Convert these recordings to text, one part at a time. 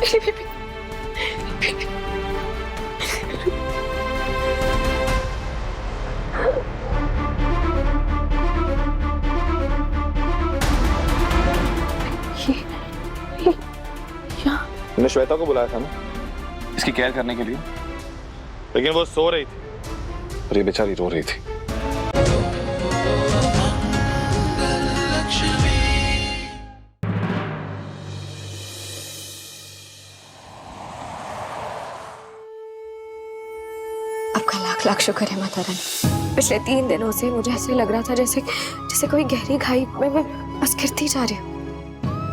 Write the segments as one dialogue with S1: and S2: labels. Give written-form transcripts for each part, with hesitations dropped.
S1: मेरी बेबी।
S2: मैंने श्वेता को बुलाया था ना इसकी केयर करने के लिए, लेकिन वो सो रही थी और ये बेचारी रो रही थी।
S1: आपका लाख लाख शुक्र है माता रानी। पिछले 3 दिनों से मुझे ऐसे लग रहा था जैसे जैसे कोई गहरी खाई में मैं बस गिरती जा रही हूँ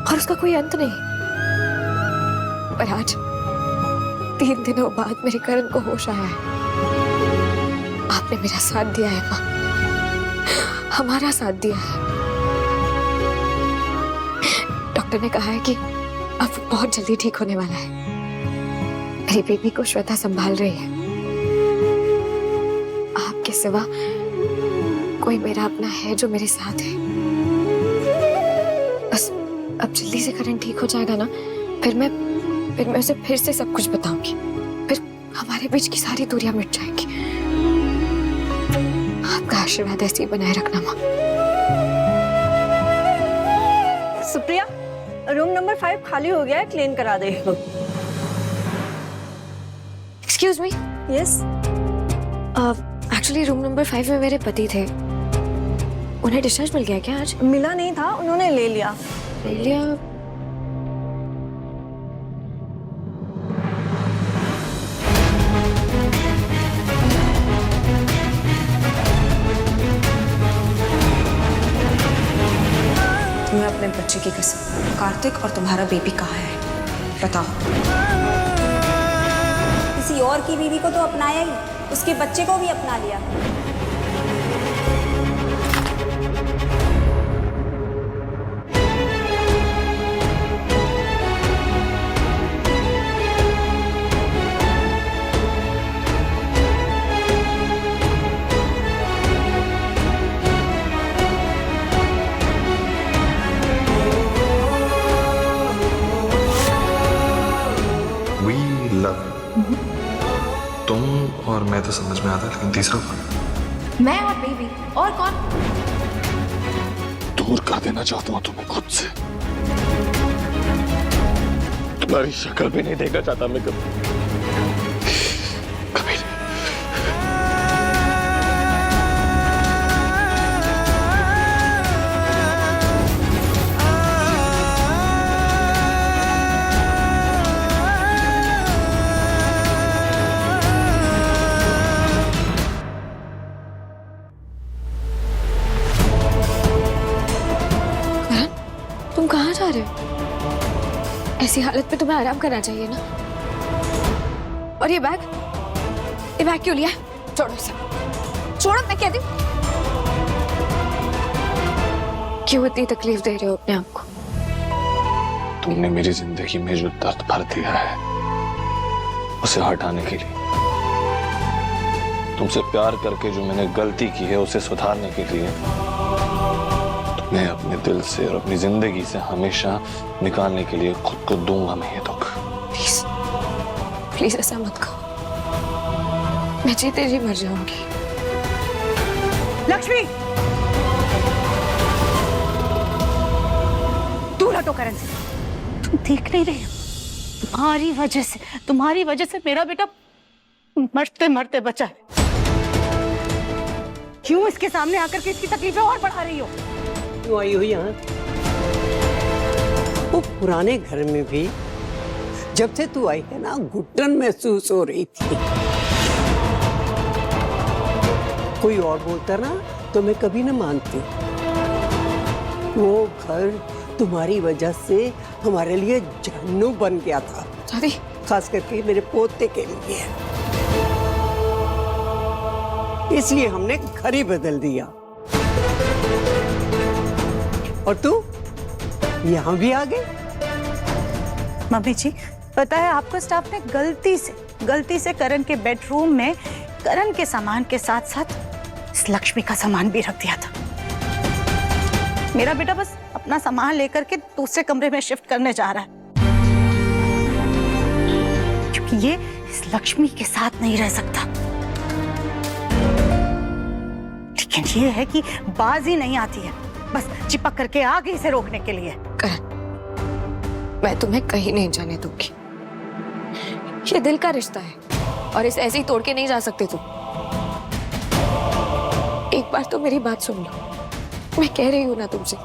S1: और उसका कोई अंत नहीं। पर आज 3 दिनों बाद मेरे करण को होश आया है। आपने मेरा साथ दिया है माँ, हमारा साथ दिया है। डॉक्टर ने कहा है कि अब बहुत जल्दी ठीक होने वाला है। मेरी बेबी को श्वेता संभाल रही है। आपके सिवा कोई मेरा अपना है जो मेरे साथ है। बस अब जल्दी से करण ठीक हो जाएगा ना, फिर मैं उसे फिर से सब कुछ बताऊंगी। फिर हमारे बीच की सारी दूरियां मिट जाएंगी। आपका आशीर्वाद ऐसे ही बनाए रखना माँ।
S3: सुप्रिया, रूम नंबर 5 खाली हो गया है, क्लीन करा दे।
S1: Excuse me.
S3: Yes.
S1: Actually room number 5 में मेरे पति थे। उन्हें डिस्चार्ज मिल गया क्या आज?
S3: मिला नहीं था, उन्होंने ले लिया।
S1: ले लिया?
S4: तुम्हें अपने बच्चे की कसम, कार्तिक और तुम्हारा बेबी कहाँ है बताओ।
S5: किसी और की बीवी को तो अपनाया ही, उसके बच्चे को भी अपना लिया।
S2: तुम और मैं तो समझ में आता, लेकिन तीसरा कौन?
S4: मैं और बेबी, और कौन?
S2: दूर कर देना चाहता हूँ तुम्हें खुद से। तुम्हारी शक्ल भी नहीं देखना चाहता मैं कभी नहीं।
S1: तुम कहाँ जा रहे हो? ऐसी हालत में तुम्हें आराम करना चाहिए ना। और ये बैग क्यों लिया? छोड़ो इसे, छोड़ो मैं कहती हूँ। क्यों इतनी तकलीफ दे रहे हो अपने आप को?
S2: तुमने मेरी जिंदगी में जो दर्द भर दिया है उसे हटाने के लिए, तुमसे प्यार करके जो मैंने गलती की है उसे सुधारने के लिए, मैं अपने दिल से और अपनी जिंदगी से हमेशा निकालने के लिए खुद को दूंगा मैं ये दुख।
S1: प्लीज प्लीज ऐसा मत कहो। मैं जीते जी मर जाऊंगी।
S3: लक्ष्मी, दूर हटो करण से।
S6: तुम देख नहीं रही हो? तुम्हारी वजह से मेरा बेटा मरते मरते बचा है।
S3: क्यों इसके सामने आकर के इसकी तकलीफें और बढ़ा रही हो?
S7: क्यों आई हो यहाँ? वो पुराने घर में भी जब से तू आई है ना, घुटन महसूस हो रही थी। कोई और बोलता ना तो मैं कभी ना मानती। वो घर तुम्हारी वजह से हमारे लिए जहन्नुम बन गया था।
S1: दादी,
S7: खास करके मेरे पोते के लिए। इसलिए हमने घर ही बदल दिया। और तू यहाँ भी आ गई?
S6: मम्मी जी, पता है आपको स्टाफ ने गलती से करण के बेडरूम में करण के सामान के साथ साथ इस लक्ष्मी का सामान भी रख दिया था। मेरा बेटा बस अपना सामान लेकर के दूसरे कमरे में शिफ्ट करने जा रहा है। ये इस लक्ष्मी के साथ नहीं रह सकता। लेकिन ये है कि बाजी नहीं आती है, बस चिपक करके आ गई इसे रोकने के लिए।
S1: करण, मैं तुम्हें कहीं नहीं जाने दूंगी। ये दिल का रिश्ता है और इसे ऐसे ही तोड़ के नहीं जा सकते तुम। एक बार तो मेरी बात सुन लो। मैं कह रही हूं ना तुमसे,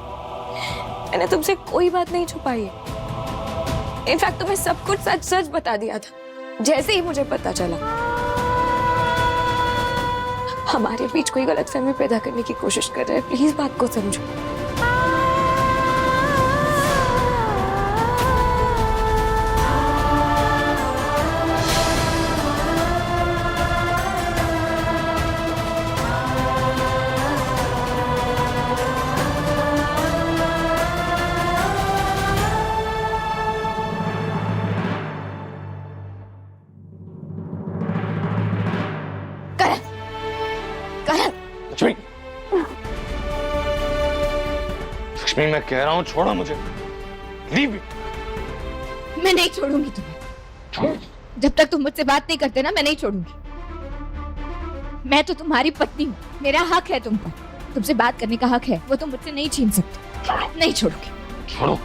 S1: मैंने तुमसे कोई बात नहीं छुपाई है। इनफैक्ट तुम्हें सब कुछ सच सच बता दिया था जैसे ही मुझे पता चला। हमारे बीच कोई गलतफहमी पैदा करने की कोशिश कर रहे हैं, प्लीज बात को समझो।
S2: लक्ष्मी, लक्ष्मी मैं कह रहा हूँ छोड़ो मुझे। Leave me.
S1: मैं नहीं छोड़ूंगी तुम्हें। जब तक तुम मुझसे बात नहीं करते ना, मैं नहीं छोड़ूंगी। मैं तो तुम्हारी पत्नी हूँ, मेरा हक है तुम पर। तुमसे बात करने का हक है, वो तुम मुझसे नहीं छीन सकते। नहीं छोड़ूंगी।
S2: छोड़ो।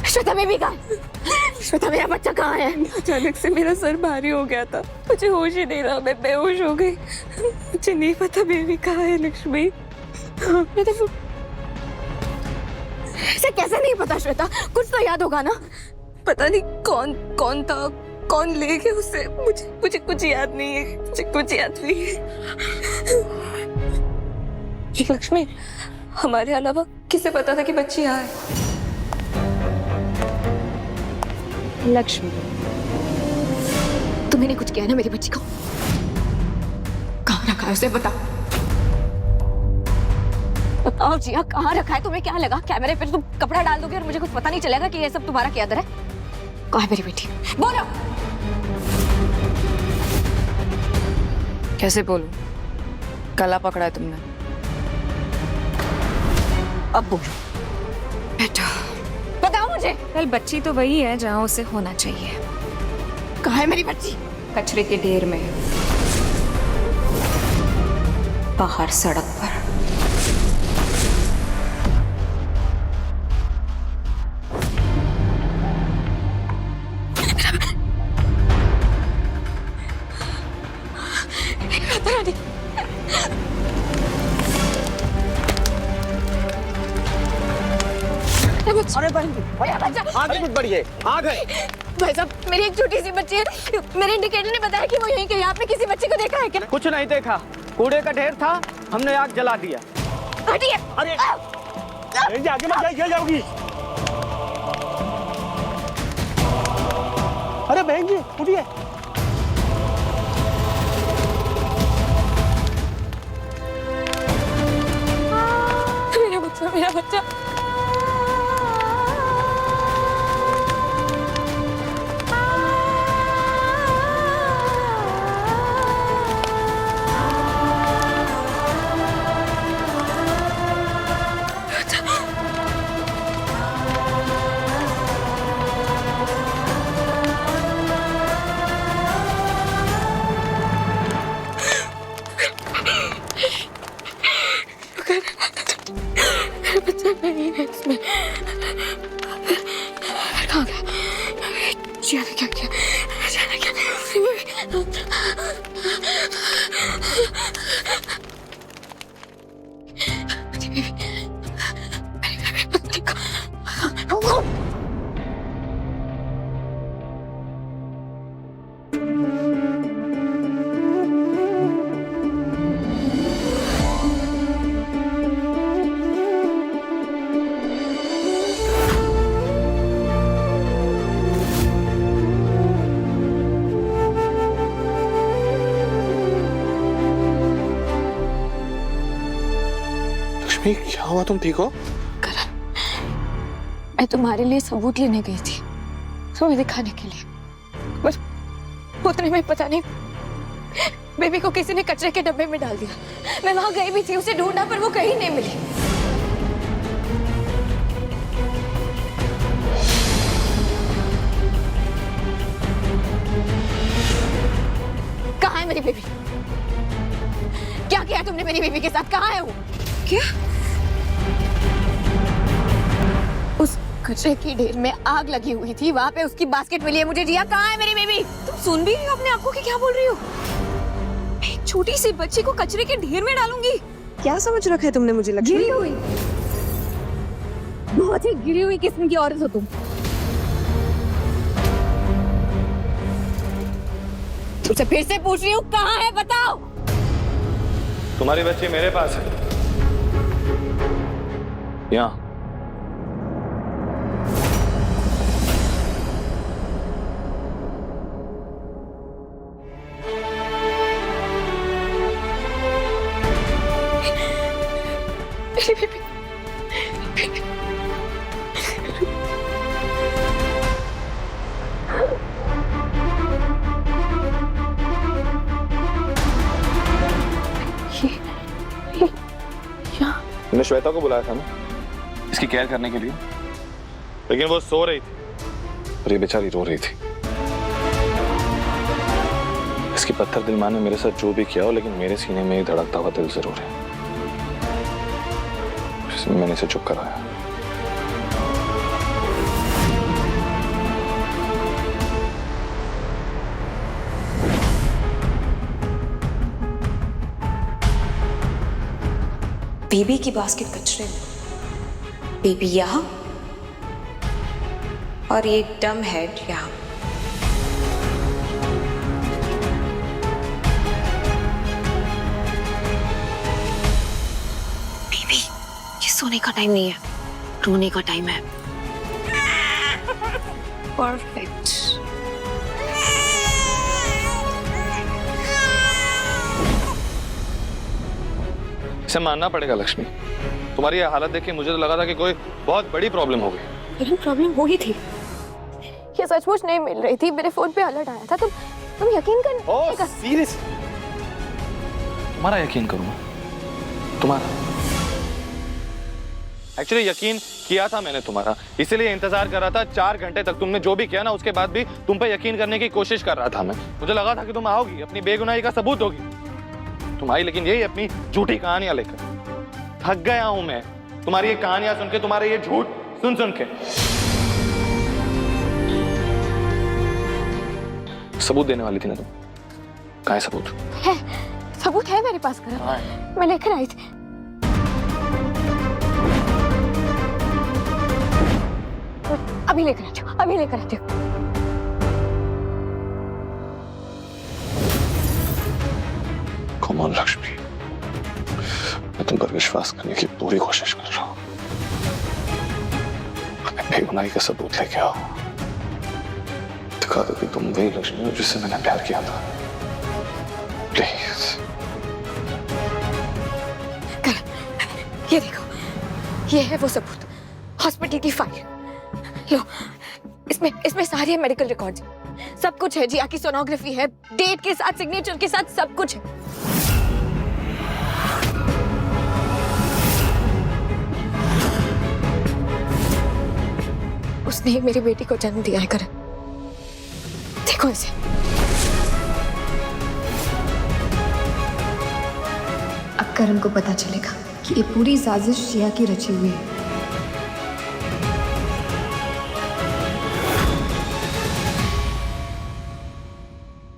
S1: श्वेता बेबी कहाँ? श्वेता मेरा बच्चा कहाँ है? अचानक से मेरा सर भारी हो गया था, मुझे होश ही नहीं रहा, मैं बेहोश हो गई। मुझे नहीं पता बेबी कहाँ है लक्ष्मी। मैं तो ऐसे कैसे नहीं पता श्वेता? कुछ तो याद होगा ना। पता नहीं कौन कौन था, कौन ले गया उसे। मुझे कुछ याद नहीं है, मुझे कुछ याद नहीं है। लक्ष्मी, हमारे अलावा किसे पता था कि बच्ची यहाँ है? लक्ष्मी, तुम्हें कुछ किया ना मेरी बच्ची को? कहाँ रखा है उसे? बताओ बताओ जिया, कहाँ रखा है? तुम्हें क्या लगा कैमरे पे तुम कपड़ा डाल दोगे और मुझे कुछ पता नहीं चलेगा कि ये सब तुम्हारा क्या दर है? कहाँ है मेरी बेटी? बोलो।
S8: कैसे बोलूं? गला पकड़ा है तुमने।
S1: अब बोलो बेटा, बताओ मुझे।
S8: कल बच्ची तो वही है जहां उसे होना चाहिए।
S1: कहाँ है मेरी बच्ची?
S8: कचरे के ढेर में, बाहर सड़क पर।
S7: अरे बहन जी, आगे कुछ बढ़िए, आ गए।
S1: भाई साहब, मेरी एक छोटी सी बच्ची है। मेरे इंडिकेटर ने बताया कि वो यहीं कहीं। आपने किसी बच्ची को देखा है क्या?
S9: कुछ नहीं देखा, कूड़े का ढेर था, हमने आग जला दिया।
S1: हटिए।
S9: अरे आगे मत जाइए, जाओगी। अरे बहन जी उठिए।
S1: मेरा बच्चा, मेरा बच्चा। बच्चा नहीं है इसमें। कहाँ गया? जिया ने क्या किया? जिया ने क्या
S2: लक्ष्मी क्या हुआ, तुम ठीक हो?
S1: करण, मैं तुम्हारे लिए सबूत लेने गई थी, तुम्हें दिखाने के लिए, बस उतने में पता नहीं बेबी को किसी ने कचरे के डब्बे में डाल दिया। मैं वहां गई भी थी, उसे ढूंढा पर वो कहीं नहीं मिली। कहाँ है मेरी बेबी? क्या किया तुमने मेरी बेबी के साथ? कहाँ है वो?
S8: क्या?
S1: उस कचरे की ढेर में आग लगी हुई थी, वहां पे उसकी बास्केट मिली है मुझे। जिया, कहाँ है मेरी बेबी?
S8: तुम सुन भी रही हो अपने आप को कि क्या बोल रही हो? एक छोटी सी बच्ची को कचरे के ढेर में डालूंगी? क्या समझ रखा है तुमने मुझे लक्ष्मी?
S1: गिरी हुई, बहुत ही गिरी हुई किस्म की औरत हो तुम। तुमसे फिर से पूछ रही हूँ, कहाँ है बताओ?
S2: तुम्हारी बच्ची मेरे पास है, यहाँ।
S1: मेरी बेबी,
S2: मैंने श्वेता को बुलाया था ना इसकी केयर करने के लिए, लेकिन वो सो रही थी और ये बेचारी रो रही थी। इसकी पत्थर दिल मां ने मेरे साथ जो भी किया हो, लेकिन मेरे सीने में एक धड़कता हुआ दिल से रो रहे हैं। इसलिए मैंने इसे चुप कराया।
S4: बेबी की बास्केट कचरे में, बेबी यहाँ और ये डम हेड यहाँ। बेबी, ये सोने का टाइम नहीं है, रोने का टाइम है। परफेक्ट।
S2: इसे मानना पड़ेगा लक्ष्मी, तुम्हारी ये हालत देख के मुझे तो लगा था कि कोई बहुत बड़ी प्रॉब्लम हो गई।
S1: लेकिन प्रॉब्लम हो ही थी, ये सचमुच नहीं मिल रही थी। मेरे फोन पे अलर्ट आया था। तुम यकीन कर।
S2: ओह सीरियस? तुम्हारा यकीन करूंगा? तुम्हारा? एक्चुअली यकीन किया था मैंने तुम्हारा, इसीलिए इंतजार कर रहा था 4 घंटे तक। तुमने जो भी किया ना, उसके बाद भी तुम पे यकीन करने की कोशिश कर रहा था मैं। मुझे लगा था कि तुम आओगी, अपनी बेगुनाही का सबूत होगी। तुम आई, लेकिन यही अपनी झूठी कहानियां लेकर। थक गया हूं मैं तुम्हारी ये कहानियां सुन के, तुम्हारे ये झूठ सुन सुन के। सबूत देने वाली थी ना तुम, कहाँ है सबूत?
S1: है, सबूत है मेरे पास। कर मैं लेकर आई थी। अभी लेकर आती हूँ, अभी लेकर आती हूँ।
S2: Come on, लक्ष्मी, मैं तुम पर विश्वास करने की पूरी कोशिश कर रहा हूँ। अपने बेगुनाही का सबूत लेके आओ, दिखा दो कि तुम वही लक्ष्मी हो जिससे मैंने प्यार किया था। प्लीज।
S1: ये देखो, ये है वो सबूत, हॉस्पिटल की फाइल। लो, इसमें सारे मेडिकल रिकॉर्ड्स, सब कुछ है। जिया की सोनोग्राफी है, डेट के साथ, सिग्नेचर के साथ, सब कुछ है। उसने ही मेरी बेटी को जन्म दिया है। करण, देखो इसे।
S8: अब करण को पता चलेगा कि ये पूरी साजिश जिया की रची हुई है।